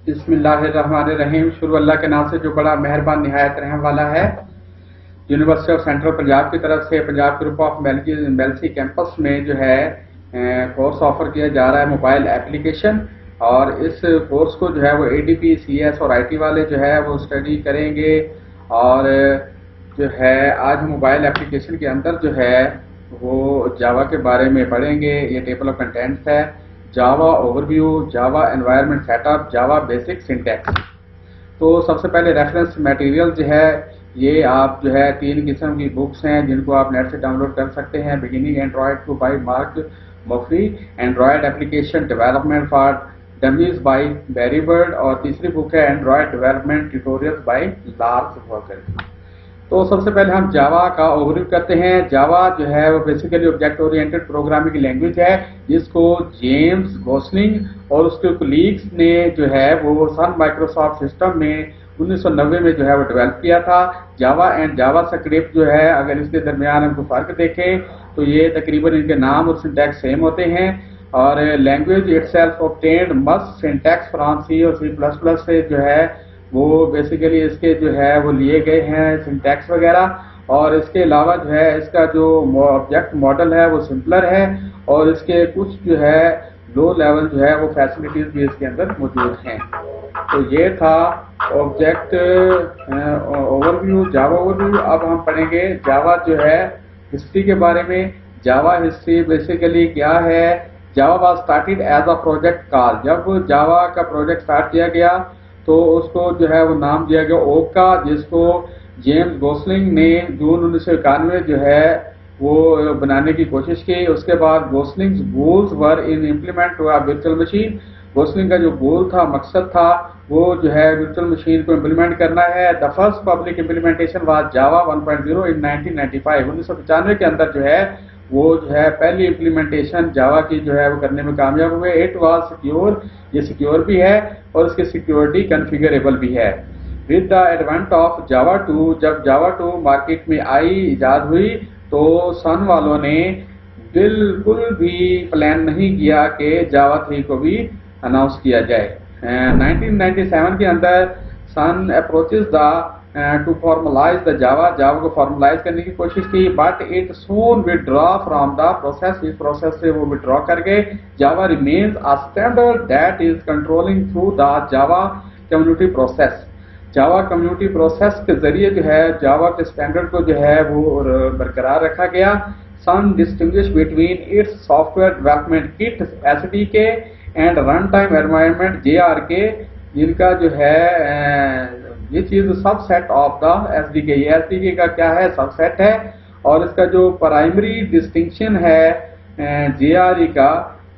بسم اللہ الرحمن الرحیم. شروع اللہ کے نام سے جو بڑا مہربان نہایت رحم والا ہے. یونیورسٹی آف سینٹرل پنجاب کی طرف سے Punjab group of Mailsi campus میں جو ہے کورس آفر کیا جا رہا ہے موبائل ایپلیکیشن. اور اس کورس کو جو ہے وہ اے ڈی پی سی ایس اور آئی ٹی والے جو ہے وہ اسٹڈی کریں گے. اور جو ہے آج موبائل ایپلیکیشن کے اندر جو ہے وہ جاوا کے بارے میں پڑھیں گے. یہ ٹیبل آف کنٹینٹس ہے. جاوا اوور ویو، جاوا انوائرمنٹ سیٹ اپ، جاوا بیسک سنٹیکس. تو سب سے پہلے ریفرنس میٹیریل جو ہے یہ آپ جو ہے 3 قسم کی بکس ہیں جن کو آپ نیٹ سے ڈاؤن لوڈ کر سکتے ہیں. بگننگ اینڈرائڈ کو بائی مارک مفری، Android application development for dummies by Barry Burd, اور تیسری بک ہے Android development tutorials by Lars Walker. تو سب سے پہلے ہم جاوا کا اوور ویو کرتے ہیں. جاوا جو ہے وہ بیسیکلی آبجیکٹ اورینٹڈ پروگرامنگ کی لینگویج ہے جس کو جیمز گوسلنگ اور اس کے کولیگس نے جو ہے وہ سن مائکروسافٹ سسٹم میں 1990 میں جو ہے وہ ڈیولپ کیا تھا. جاوا اینڈ جاوا اسکرپٹ جو ہے اگر اس کے درمیان ہم کو فرق دیکھیں تو یہ تقریباً ان کے نام اور سنٹیکس سیم ہوتے ہیں. اور language itself obtained most syntax from C اور سی پلس پلس سے جو ہے وہ بیسیکلی اس کے جو ہے وہ لیے گئے ہیں سنٹیکس وغیرہ. اور اس کے علاوہ جو ہے اس کا جو آبجیکٹ ماڈل ہے وہ سمپلر ہے اور اس کے کچھ جو ہے لو لیول جو ہے وہ فیسلٹیز بھی اس کے اندر موجود ہیں. تو یہ تھا آبجیکٹ اوور ویو، جاوا اوور ویو. اب ہم پڑھیں گے جاوا جو ہے ہسٹری کے بارے میں. جاوا ہسٹری بیسیکلی کیا ہے؟ Java was started as a project call. جب جاوا کا پروجیکٹ اسٹارٹ کیا گیا تو اس کو جو ہے وہ نام دیا گیا اوک کا، جس کو جیمز گوسلنگ نے جون 1991 جو ہے وہ بنانے کی کوشش کی. اس کے بعد Gosling's goals were in implement to a virtual machine. Gosling کا جو گول تھا، مقصد تھا، وہ جو ہے ورچوئل مشین کو امپلیمنٹ کرنا ہے. The first public implementation was Java 1.0 in 1995. 1995 کے اندر جو ہے وہ جو ہے پہلی امپلیمنٹیشن جاوا کی جو ہے وہ کرنے میں کامیاب ہوئے. اٹ واز سیکیور، یہ سیکیور بھی ہے اور اس کی سیکیورٹی کنفیگریبل بھی ہے. With the advent of Java 2، جب جاوا 2 مارکیٹ میں آئی، ایجاد ہوئی، تو سن والوں نے بالکل بھی پلان نہیں کیا کہ جاوا 3 کو بھی اناؤنس کیا جائے. 1997 کے اندر Sun approaches the to formalize the Java کو فارملائز کرنے کی کوشش کی، but it soon withdrew from the process. اس پروسیس سے وہ ودرا کر گئے. Java remains a standard that is controlling through the Java community process. Java community process کے ذریعے جو ہے جاوا کے اسٹینڈرڈ کو جو ہے وہ برقرار رکھا گیا. Sun distinguish between its software development kit S D K and runtime environment J R K, جن کا جو ہے یہ چیز subset of the S D K. یہ ایس ڈی کے کا کیا ہے؟ سب سیٹ ہے. اور اس کا جو پرائمری ڈسٹنکشن ہے جے آر ای کا،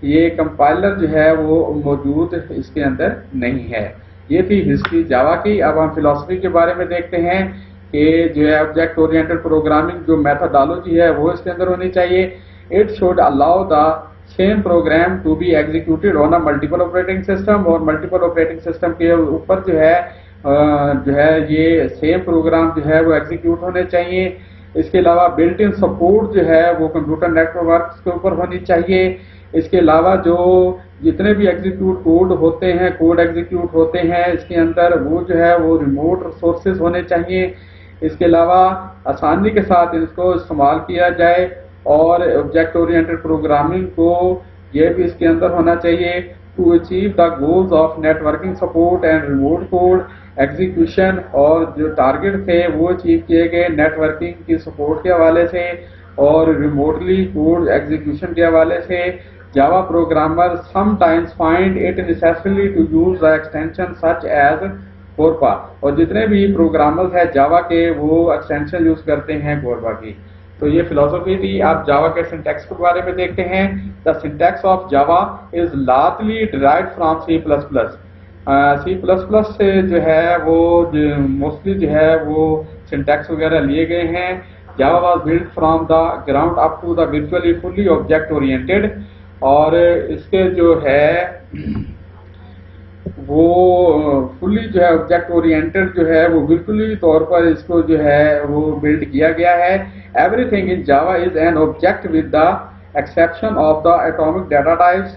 یہ کمپائلر جو ہے وہ موجود اس کے اندر نہیں ہے. یہ تھی ہسٹری جاوا کی. اب ہم فلاسفی کے بارے میں دیکھتے ہیں کہ جو ہے آبجیکٹ اورینٹڈ پروگرامنگ جو میتھڈالوجی ہے وہ اس کے اندر ہونی چاہیے. It should allow the same program to be executed on a multiple operating system. اور ملٹیپل آپریٹنگ سسٹم کے اوپر جو ہے یہ سیم پروگرام جو ہے وہ ایگزیکیوٹ ہونے چاہیے. اس کے علاوہ بلٹ ان سپورٹ جو ہے وہ کمپیوٹر نیٹ ورکس کے اوپر ہونی چاہیے. اس کے علاوہ جو جتنے بھی ایگزیکیوٹ کوڈ ہوتے ہیں، کوڈ ایگزیکیوٹ ہوتے ہیں اس کے اندر، وہ جو ہے وہ ریموٹ ریسورسز ہونے چاہیے. اس کے علاوہ آسانی کے ساتھ اس کو استعمال کیا جائے. اور آبجیکٹ اورینٹڈ پروگرامنگ کو یہ بھی اس کے اندر ہونا چاہیے to achieve the goals of networking support and remote code execution. اور جو ٹارگیٹ تھے وہ اچیو کیے گئے نیٹ ورکنگ کی سپورٹ کے حوالے سے اور ریموٹلی کوڈ ایگزیکیوشن کے حوالے سے. Java programmer sometimes find it necessary to use the extension such as CORBA. اور جتنے بھی پروگرامرز ہیں جاوا کے وہ ایکسٹینشن یوز کرتے ہیں گوربا کی. تو یہ فلاسفی تھی. آپ جاوا کے سنٹیکس کے بارے میں دیکھتے ہیں. The syntax of Java is largely derived from C plus plus. C plus plus سے جو ہے وہ موسٹلی جو ہے وہ سنٹیکس وغیرہ لیے گئے ہیں. Java was built from the ground up to the virtually fully object oriented. اور اس کے جو ہے وہ فلی جو ہے آبجیکٹ اورینٹڈ جو ہے وہ ورچولی طور پر اس کو جو ہے وہ بلڈ کیا گیا ہے. Every thing in Java is an object with the exception of the atomic data types.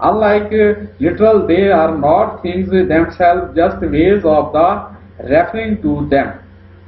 Unlike literal, they are not things themselves, just ways of the referring to them.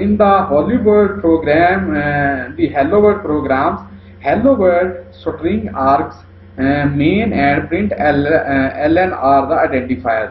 in the Hollywood program, the Hello World programs, Hello World string args, main and print ln are the identifiers.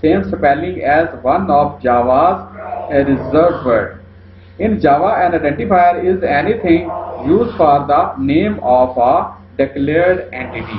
same spelling as one of Java's reserved word. In Java, an identifier is anything used for the name of a declared entity.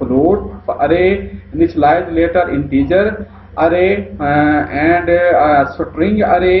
float array, initialize later integer array and string array।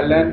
ln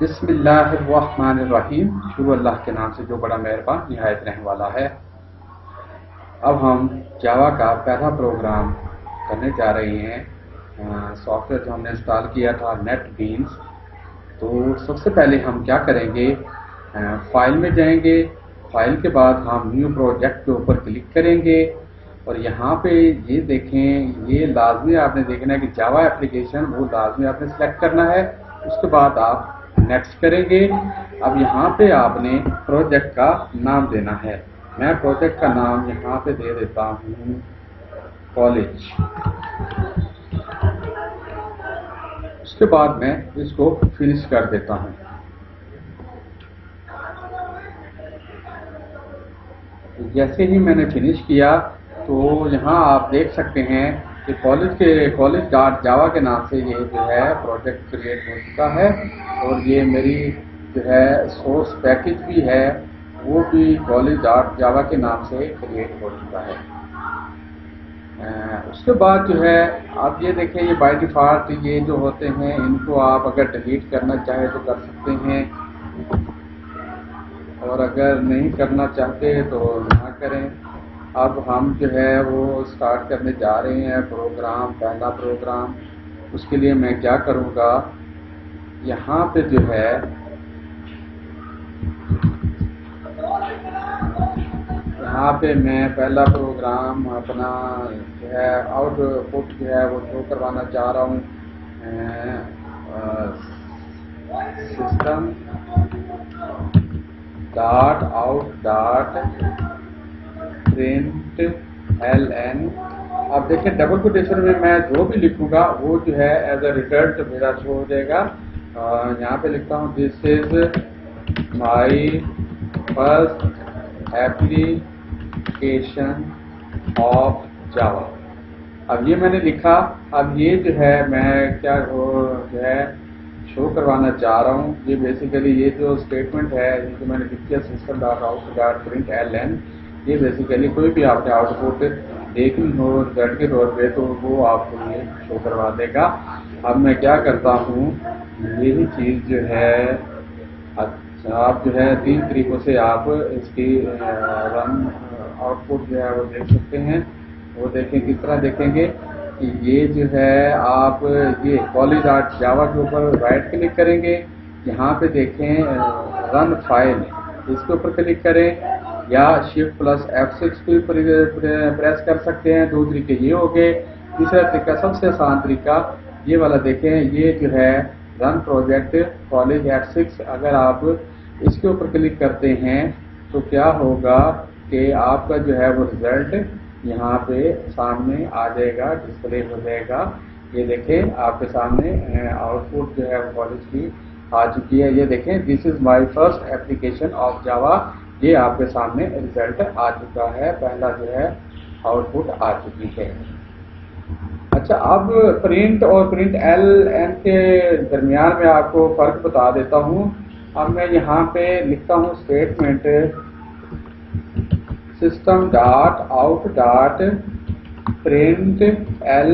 بسم اللہ الرحمن الرحیم، شروع اللہ کے نام سے جو بڑا مہربان نہایت رحم والا ہے۔ اب ہم جاوا کا پہلا پروگرام کرنے جا رہے ہیں۔ سافٹ ویئر جو ہم نے انسٹال کیا تھا نیٹ بینس، تو سب سے پہلے ہم کیا کریں گے، فائل میں جائیں گے، فائل کے بعد ہم نیو پروجیکٹ کے اوپر کلک کریں گے، اور یہاں پہ یہ دیکھیں، یہ لازمی آپ نے دیکھنا ہے کہ جاوا اپلیکیشن وہ لازمی آپ نے سلیکٹ کرنا ہے۔ اس کے بعد آپ نیکسٹ کریں گے۔ اب یہاں پہ آپ نے پروجیکٹ کا نام دینا ہے۔ میں پروجیکٹ کا نام یہاں پہ دے دیتا ہوں کالج۔ اس کے بعد میں اس کو فنش کر دیتا ہوں۔ جیسے ہی میں نے فنش کیا تو یہاں آپ دیکھ سکتے ہیں کہ کالج ڈاٹ جاوا کے نام سے یہ جو ہے پروجیکٹ کریٹ ہو چکا ہے، اور یہ میری جو ہے سورس پیکج بھی ہے وہ بھی کالج ڈاٹ جاوا کے نام سے کریٹ ہو چکا ہے۔ اس کے بعد جو ہے آپ یہ دیکھیں، یہ بائی ڈیفالٹ یہ جو ہوتے ہیں ان کو آپ اگر ڈیلیٹ کرنا چاہیں تو کر سکتے ہیں، اور اگر نہیں کرنا چاہتے تو نہ کریں۔ اب ہم جو ہے وہ سٹارٹ کرنے جا رہے ہیں پروگرام، پہلا پروگرام۔ اس کے لیے میں کیا کروں گا، یہاں پہ جو ہے یہاں پہ میں پہلا پروگرام اپنا جو ہے آؤٹ پٹ جو ہے وہ شو کروانا چاہ رہا ہوں۔ System dot out dot print L N. اب دیکھیں ڈبل کوٹیشن میں میں جو بھی لکھوں گا وہ جو ہے ایز اے ریزلٹ میرا شو ہو جائے گا۔ یہاں پہ لکھتا ہوں this is my first application of Java. اب یہ میں نے لکھا۔ اب یہ جو ہے میں کیا جو ہے شو کروانا چاہ رہا ہوں، یہ بیسیکلی یہ جو اسٹیٹمنٹ ہے یہ جو میں نے لکھی ہے system dot out dot print L N, یہ بیسیکلی کوئی بھی آپ نے آؤٹ پٹ دیکھنی ہو ریزلٹ کے طور پہ تو وہ آپ کو یہ شو کروا دے گا۔ اب میں کیا کرتا ہوں، یہی چیز جو ہے آپ جو ہے تین طریقوں سے آپ اس کی رن آؤٹ پٹ جو ہے وہ دیکھ سکتے ہیں۔ وہ دیکھیں کس طرح دیکھیں گے کہ یہ جو ہے آپ یہ کالج ڈاٹ جاوا کے اوپر رائٹ کلک کریں گے، یہاں پہ دیکھیں رن فائل، اس کے اوپر کلک کریں، یا شفٹ پلس F6 پہ پریس کر سکتے ہیں۔ دو طریقے یہ ہو گئے۔ تیسرا طریقہ سب سے آسان طریقہ یہ والا دیکھیں، یہ جو ہے رن پروجیکٹ کالج F6، اگر آپ اس کے اوپر کلک کرتے ہیں تو کیا ہوگا کہ آپ کا جو ہے وہ ریزلٹ یہاں پہ سامنے آ جائے گا، ڈسپلے ہو جائے گا۔ یہ دیکھیں آپ کے سامنے آؤٹ پٹ جو ہے وہ کالج کی آ چکی ہے۔ یہ دیکھیں this is my first application of Java, یہ آپ کے سامنے ریزلٹ آ چکا ہے، پہلا جو ہے آؤٹ پٹ آ چکی ہے۔ اچھا، اب پرنٹ اور پرنٹ ایل این کے درمیان میں آپ کو فرق بتا دیتا ہوں۔ اب میں یہاں پہ لکھتا ہوں statement system dot out dot print L.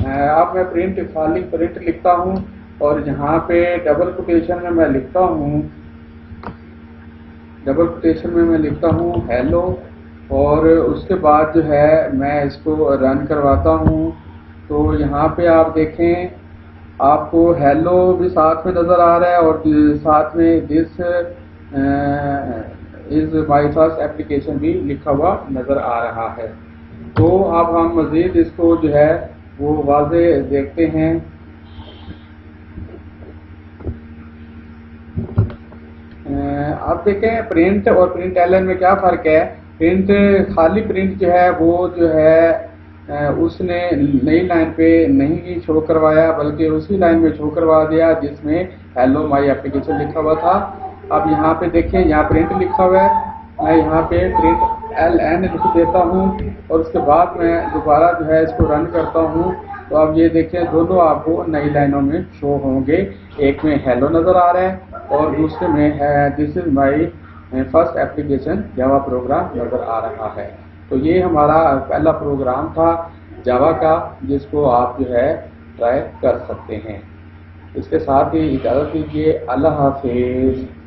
اب میں پرنٹ خالی پرنٹ لکھتا ہوں، اور یہاں پہ ڈبل کوٹیشن میں میں لکھتا ہوں ہیلو، اور اس کے بعد جو ہے میں اس کو رن کرواتا ہوں۔ تو یہاں پہ آپ دیکھیں آپ کو ہیلو بھی ساتھ میں نظر آ رہا ہے، اور ساتھ میں this is my first application بھی لکھا ہوا نظر آ رہا ہے۔ تو اب ہم مزید اس کو جو ہے وہ واضح دیکھتے ہیں۔ اب دیکھیں پرنٹ اور پرنٹ ایل این میں کیا فرق ہے۔ پرنٹ خالی پرنٹ جو ہے وہ جو ہے اس نے نئی لائن پہ نہیں شو کروایا، بلکہ اسی لائن میں شو کروا دیا جس میں ہیلو مائی ایپلیکیشن لکھا ہوا تھا۔ اب یہاں پہ دیکھیں یہاں پرنٹ لکھا ہوا ہے، میں یہاں پہ پرنٹ ایل این لکھ دیتا ہوں، اور اس کے بعد میں دوبارہ جو ہے اس کو رن کرتا ہوں۔ تو اب یہ دیکھیں دونوں آپ کو نئی لائنوں میں شو ہوں گے، ایک میں ہیلو نظر آ رہا ہے اور دوسرے میں this is my first application Java program نظر آ رہا ہے۔ تو یہ ہمارا پہلا پروگرام تھا جاوا کا، جس کو آپ جو ہے ٹرائی کر سکتے ہیں۔ اس کے ساتھ ہی اجازت دیجیے، اللہ حافظ۔